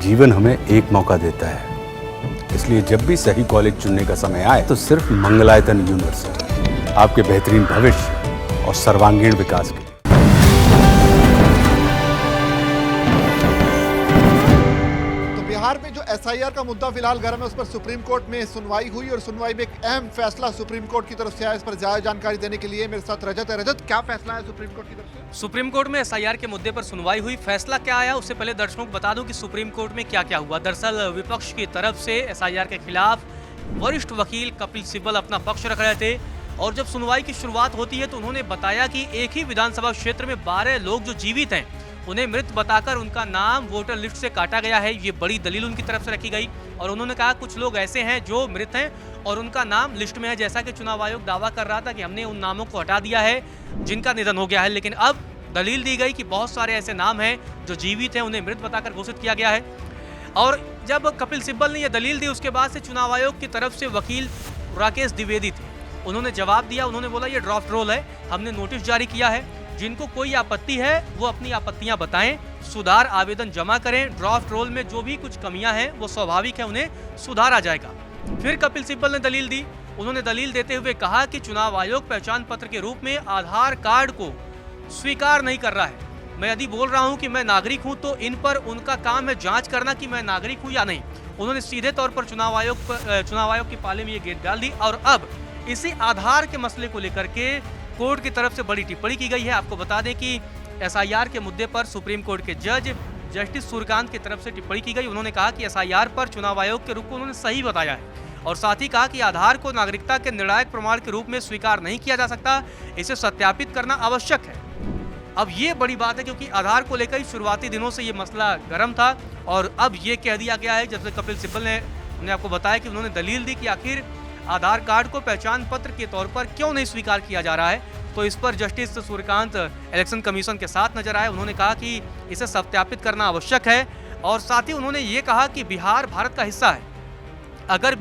जीवन हमें एक मौका देता है, इसलिए जब भी सही कॉलेज चुनने का समय आए तो सिर्फ मंगलायतन यूनिवर्सिटी आपके बेहतरीन भविष्य और सर्वांगीण विकास के लिए। बिहार में जो एसआईआर का मुद्दा फिलहाल गर्म है, उस पर सुप्रीम कोर्ट में सुनवाई हुई और सुनवाई में एक अहम फैसला सुप्रीम कोर्ट की तरफ से आया। इस पर ज्यादा जानकारी देने के लिए मेरे साथ रजत है। रजत, क्या फैसला है सुप्रीम कोर्ट की तरफ से? सुप्रीम कोर्ट में एसआईआर के मुद्दे पर सुनवाई हुई। फैसला क्या आया उससे पहले दर्शकों को बता दूं कि सुप्रीम कोर्ट में क्या क्या हुआ। दरअसल विपक्ष की तरफ से एसआईआर के खिलाफ वरिष्ठ वकील कपिल सिब्बल अपना पक्ष रख रहे थे और जब सुनवाई की शुरुआत होती है तो उन्होंने बताया कि एक ही विधानसभा क्षेत्र में 12 लोग जो जीवित हैं उन्हें मृत बताकर उनका नाम वोटर लिस्ट से काटा गया है। ये बड़ी दलील उनकी तरफ से रखी गई और उन्होंने कहा कुछ लोग ऐसे हैं जो मृत हैं और उनका नाम लिस्ट में है, जैसा कि चुनाव आयोग दावा कर रहा था कि हमने उन नामों को हटा दिया है जिनका निधन हो गया है। लेकिन अब दलील दी गई कि बहुत सारे ऐसे नाम हैं जो जीवित हैं, उन्हें मृत बताकर घोषित किया गया है। और जब कपिल सिब्बल ने यह दलील दी उसके बाद से चुनाव आयोग की तरफ से वकील राकेश द्विवेदी थे, उन्होंने जवाब दिया। उन्होंने बोला ये ड्राफ्ट रोल है, हमने नोटिस जारी किया है, जिनको कोई आपत्ति है वो अपनी आपत्तियां बताएं, सुधार आवेदन जमा करें। ड्राफ्ट रोल में जो भी कुछ कमियां हैं वो स्वाभाविक है, उन्हें सुधारा जाएगा। फिर कपिल सिब्बल ने दलील दी। उन्होंने दलील देते हुए कहा कि चुनाव आयोग पहचान पत्र के रूप में आधार कार्ड को स्वीकार नहीं कर रहा है। मैं यदि बोल रहा हूं कि मैं नागरिक हूं तो इन पर उनका काम है जांच करना कि मैं नागरिक हूं या नहीं। उन्होंने सीधे तौर पर चुनाव आयोग के पाले में ये गेट डाल दी और अब इसी आधार के मसले को लेकर के कोर्ट की तरफ से बड़ी टिप्पणी की गई है। आपको बता दें कि एसआईआर के मुद्दे पर सुप्रीम कोर्ट के जज जस्टिस सूर्यकांत की तरफ से टिप्पणी की गई। उन्होंने कहा कि एसआईआर पर चुनाव आयोग के रुख को उन्होंने सही बताया है और साथ ही कहा कि आधार को नागरिकता के निर्णायक प्रमाण के रूप में स्वीकार नहीं किया जा सकता, इसे सत्यापित करना आवश्यक है। अब ये बड़ी बात है क्योंकि आधार को लेकर शुरुआती दिनों से ये मसला गर्म था और अब ये कह दिया गया है, जब से कपिल सिब्बल ने आपको बताया कि उन्होंने दलील दी कि आखिर आधार कार्ड को पहचान पत्र के तौर पर क्यों नहीं स्वीकार किया जा रहा है। तो इस पर जस्टिस सूर्यकांत इलेक्शन कमीशन के साथ नजर आए। उन्होंने कहा कि इसे सत्यापित करना आवश्यक है और साथ ही उन्होंने ये कहा कि बिहार भारत का हिस्सा है। अगर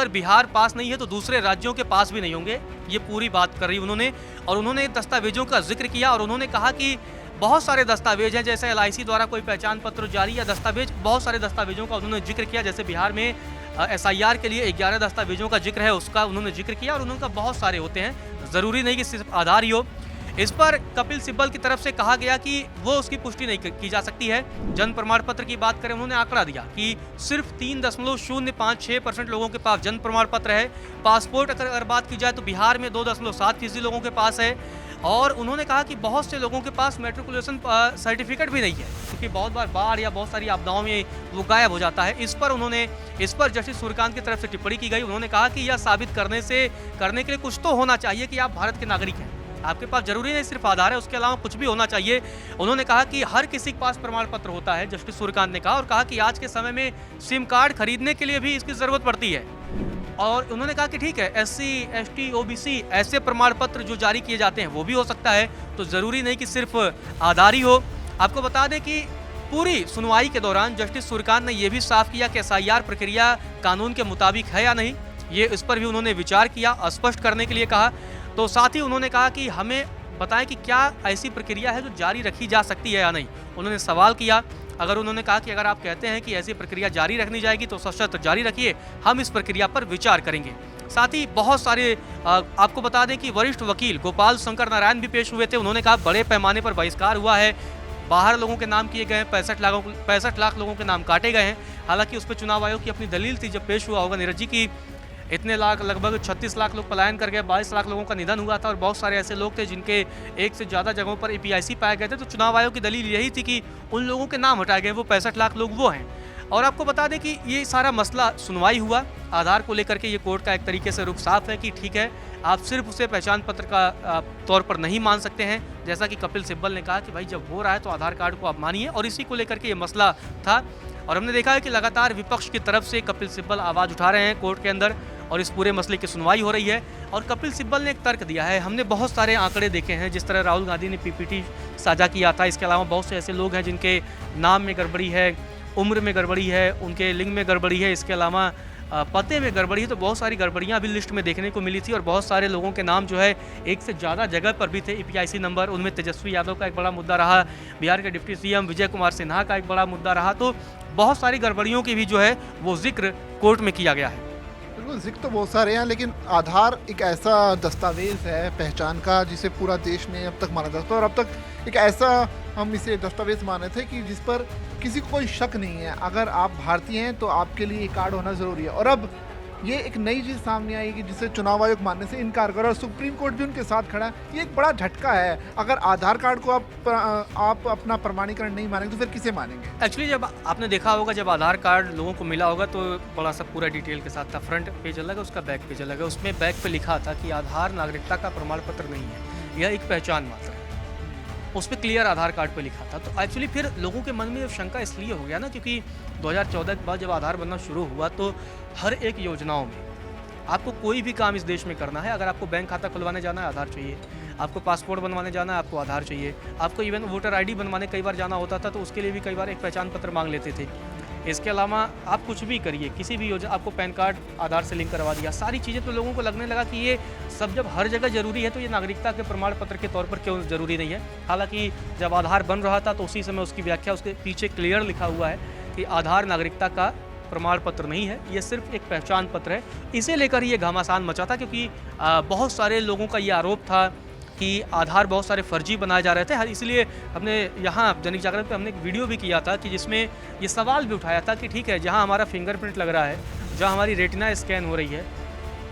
बिहार पास नहीं है तो दूसरे राज्यों के पास भी नहीं होंगे, ये पूरी बात कर रही उन्होंने। और उन्होंने दस्तावेजों का जिक्र किया और उन्होंने कहा कि बहुत सारे दस्तावेज हैं, जैसे LIC द्वारा कोई पहचान पत्र जारी या दस्तावेज, बहुत सारे दस्तावेजों का उन्होंने जिक्र किया। जैसे बिहार में SIR के लिए 11 दस्तावेजों का जिक्र है, उसका उन्होंने जिक्र किया और उनका बहुत सारे होते हैं, ज़रूरी नहीं कि सिर्फ आधार ही हो। इस पर कपिल सिब्बल की तरफ से कहा गया कि वो उसकी पुष्टि नहीं की जा सकती है। जन्म प्रमाण पत्र की बात करें, उन्होंने आंकड़ा दिया कि सिर्फ 3.056% लोगों के पास जन्म प्रमाण पत्र है। पासपोर्ट अगर बात की जाए तो बिहार में 2.7% लोगों के पास है और उन्होंने कहा कि बहुत से लोगों के पास मैट्रिकुलेशन सर्टिफिकेट भी नहीं है क्योंकि बहुत बार बाढ़ या बहुत सारी आपदाओं में वो गायब हो जाता है। इस पर जस्टिस सूर्यकांत की तरफ से टिप्पणी की गई। उन्होंने कहा कि यह साबित करने के लिए कुछ तो होना चाहिए कि आप भारत के नागरिक हैं, आपके पास जरूरी नहीं सिर्फ आधार है, उसके अलावा कुछ भी होना चाहिए। उन्होंने कहा कि हर किसी के पास प्रमाण पत्र होता है, जस्टिस सूर्यकांत ने कहा, और कहा कि आज के समय में सिम कार्ड खरीदने के लिए भी इसकी जरूरत पड़ती है। और उन्होंने कहा कि ठीक है, SC, ST, OBC ऐसे प्रमाण पत्र जो जारी किए जाते हैं वो भी हो सकता है, तो जरूरी नहीं कि सिर्फ आधार ही हो। आपको बता दें कि पूरी सुनवाई के दौरान जस्टिस सूर्यकांत ने यह भी साफ किया कि SIR प्रक्रिया कानून के मुताबिक है या नहीं, ये इस पर भी उन्होंने विचार किया, स्पष्ट करने के लिए कहा। तो साथ ही उन्होंने कहा कि हमें बताएं कि क्या ऐसी प्रक्रिया है जो जारी रखी जा सकती है या नहीं। उन्होंने सवाल किया। उन्होंने कहा कि अगर आप कहते हैं कि ऐसी प्रक्रिया जारी रखनी जाएगी तो सशर्त जारी रखिए, हम इस प्रक्रिया पर विचार करेंगे। साथ ही बहुत सारे आपको बता दें कि वरिष्ठ वकील गोपाल शंकर नारायण भी पेश हुए थे। उन्होंने कहा बड़े पैमाने पर बहिष्कार हुआ है, बाहर लोगों के नाम किए गए हैं, 65 लाख लोगों के नाम काटे गए हैं। हालांकि उस पर चुनाव आयोग की अपनी दलील थी जब पेश हुआ होगा नीरज जी की इतने लाख, लगभग 36 लाख लोग पलायन कर गए, 22 लाख लोगों का निधन हुआ था और बहुत सारे ऐसे लोग थे जिनके एक से ज़्यादा जगहों पर APIC पाए गए थे। तो चुनाव आयोग की दलील यही थी कि उन लोगों के नाम हटाए गए, वो 65 लाख लोग वो हैं। और आपको बता दें कि ये सारा मसला सुनवाई हुआ आधार को लेकर के। ये कोर्ट का एक तरीके से रुख साफ है कि ठीक है, आप सिर्फ उसे पहचान पत्र का तौर पर नहीं मान सकते हैं, जैसा कि कपिल सिब्बल ने कहा कि भाई जब हो रहा है तो आधार कार्ड को आप मानिए, और इसी को लेकर के ये मसला था। और हमने देखा है कि लगातार विपक्ष की तरफ से कपिल सिब्बल आवाज़ उठा रहे हैं कोर्ट के अंदर और इस पूरे मसले की सुनवाई हो रही है। और कपिल सिब्बल ने एक तर्क दिया है, हमने बहुत सारे आंकड़े देखे हैं, जिस तरह राहुल गांधी ने PPT साझा किया था, इसके अलावा बहुत से ऐसे लोग हैं जिनके नाम में गड़बड़ी है, उम्र में गड़बड़ी है, उनके लिंग में गड़बड़ी है, इसके अलावा पते में गड़बड़ी है, तो बहुत सारी गड़बड़ियाँ अभी लिस्ट में देखने को मिली थी और बहुत सारे लोगों के नाम जो है एक से ज़्यादा जगह पर भी थे EPIC नंबर। उनमें तेजस्वी यादव का एक बड़ा मुद्दा रहा, बिहार के डिप्टी CM विजय कुमार सिन्हा का एक बड़ा मुद्दा रहा। तो बहुत सारी गड़बड़ियों की भी जो है वो जिक्र कोर्ट में किया गया है। बिल्कुल, जिक्र तो बहुत सारे हैं, लेकिन आधार एक ऐसा दस्तावेज है पहचान का जिसे पूरा देश में अब तक माना जाता है, और अब तक एक ऐसा हम इसे दस्तावेज माने थे कि जिस पर किसी को कोई शक नहीं है। अगर आप भारतीय हैं तो आपके लिए ये कार्ड होना ज़रूरी है। और अब ये एक नई चीज़ सामने आई कि जिसे चुनाव आयोग मानने से इनकार कर, और सुप्रीम कोर्ट भी उनके साथ खड़ा है। ये एक बड़ा झटका है। अगर आधार कार्ड को आप अपना प्रमाणीकरण नहीं मानेंगे तो फिर किसे मानेंगे? एक्चुअली जब आपने देखा होगा, जब आधार कार्ड लोगों को मिला होगा तो बड़ा सा पूरा डिटेल के साथ था। फ्रंट पेज अलग है, उसका बैक पेज अलग है। उसमें बैक पे लिखा था कि आधार नागरिकता का प्रमाण पत्र नहीं है, यह एक पहचान मात्र है। उस पर क्लियर आधार कार्ड पे लिखा था। तो एक्चुअली फिर लोगों के मन में शंका इसलिए हो गया ना, क्योंकि 2014 के बाद जब आधार बनना शुरू हुआ तो हर एक योजनाओं में आपको कोई भी काम इस देश में करना है, अगर आपको बैंक खाता खुलवाने जाना है आधार चाहिए, आपको पासपोर्ट बनवाने जाना है आपको आधार चाहिए, आपको इवन वोटर ID बनवाने कई बार जाना होता था तो उसके लिए भी कई बार एक पहचान पत्र मांग लेते थे। इसके अलावा आप कुछ भी करिए, किसी भी योजना, आपको पैन कार्ड आधार से लिंक करवा दिया, सारी चीज़ें। तो लोगों को लगने लगा कि ये सब जब हर जगह ज़रूरी है तो ये नागरिकता के प्रमाण पत्र के तौर पर क्यों ज़रूरी नहीं है। हालांकि जब आधार बन रहा था तो उसी समय उसकी व्याख्या उसके पीछे क्लियर लिखा हुआ है कि आधार नागरिकता का प्रमाण पत्र नहीं है, ये सिर्फ एक पहचान पत्र है। इसे लेकर ये घमासान मचा था, क्योंकि बहुत सारे लोगों का ये आरोप था कि आधार बहुत सारे फर्जी बनाए जा रहे थे। इसलिए हमने यहाँ दैनिक जागरण पे हमने एक वीडियो भी किया था कि जिसमें ये सवाल भी उठाया था कि ठीक है, जहाँ हमारा फिंगरप्रिंट लग रहा है, जहाँ हमारी रेटिना स्कैन हो रही है,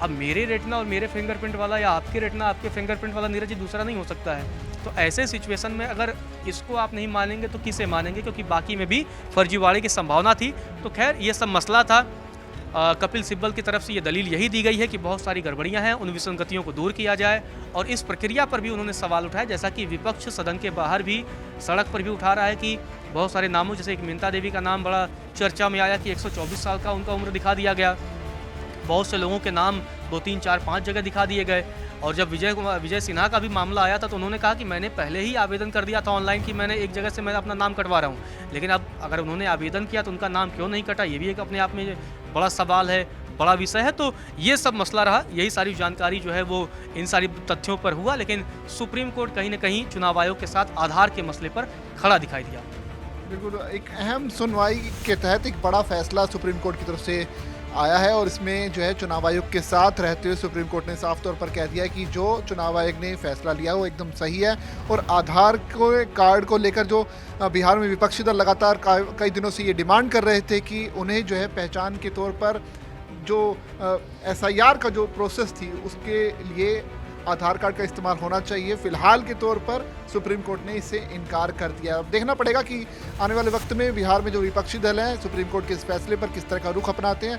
अब मेरे रेटिना और मेरे फिंगरप्रिंट वाला या आपके रेटिना आपके फिंगरप्रिंट वाला नीरज जी दूसरा नहीं हो सकता है। तो ऐसे सिचुएशन में अगर इसको आप नहीं मानेंगे तो किसे मानेंगे, क्योंकि बाकी में भी फर्जीवाड़े की संभावना थी। तो खैर ये सब मसला था। कपिल सिब्बल की तरफ से ये दलील यही दी गई है कि बहुत सारी गड़बड़ियां हैं, उन विसंगतियों को दूर किया जाए। और इस प्रक्रिया पर भी उन्होंने सवाल उठाया, जैसा कि विपक्ष सदन के बाहर भी सड़क पर भी उठा रहा है कि बहुत सारे नामों, जैसे एक मीनता देवी का नाम बड़ा चर्चा में आया कि 124 साल का उनका उम्र दिखा दिया गया। बहुत से लोगों के नाम 2, 3, 4, 5 जगह दिखा दिए गए। और जब विजय सिन्हा का भी मामला आया था तो उन्होंने कहा कि मैंने पहले ही आवेदन कर दिया था ऑनलाइन कि मैंने एक जगह से मैं अपना नाम कटवा रहा हूँ। लेकिन अब अगर उन्होंने आवेदन किया तो उनका नाम क्यों नहीं कटा, ये भी एक अपने आप में बड़ा सवाल है, बड़ा विषय है। तो ये सब मसला रहा, यही सारी जानकारी जो है वो इन सारी तथ्यों पर हुआ। लेकिन सुप्रीम कोर्ट कहीं ना कहीं चुनाव आयोग के साथ आधार के मसले पर खड़ा दिखाई दिया। बिल्कुल, एक अहम सुनवाई के तहत एक बड़ा फैसला सुप्रीम कोर्ट की तरफ से आया है, और इसमें जो है चुनाव आयोग के साथ रहते हुए सुप्रीम कोर्ट ने साफ तौर पर कह दिया कि जो चुनाव आयोग ने फैसला लिया वो एकदम सही है। और आधार को कार्ड को लेकर जो बिहार में विपक्षी दल लगातार कई दिनों से ये डिमांड कर रहे थे कि उन्हें जो है पहचान के तौर पर जो SIR का जो प्रोसेस थी उसके लिए आधार कार्ड का इस्तेमाल होना चाहिए, फिलहाल के तौर पर सुप्रीम कोर्ट ने इससे इनकार कर दिया। अब देखना पड़ेगा कि आने वाले वक्त में बिहार में जो विपक्षी दल हैं सुप्रीम कोर्ट के इस फैसले पर किस तरह का रुख अपनाते हैं।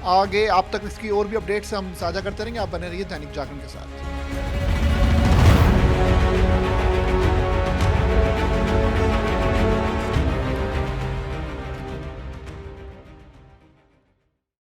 आगे आप तक इसकी और भी अपडेट्स हम साझा करते रहेंगे। आप बने रहिए दैनिक जागरण के साथ।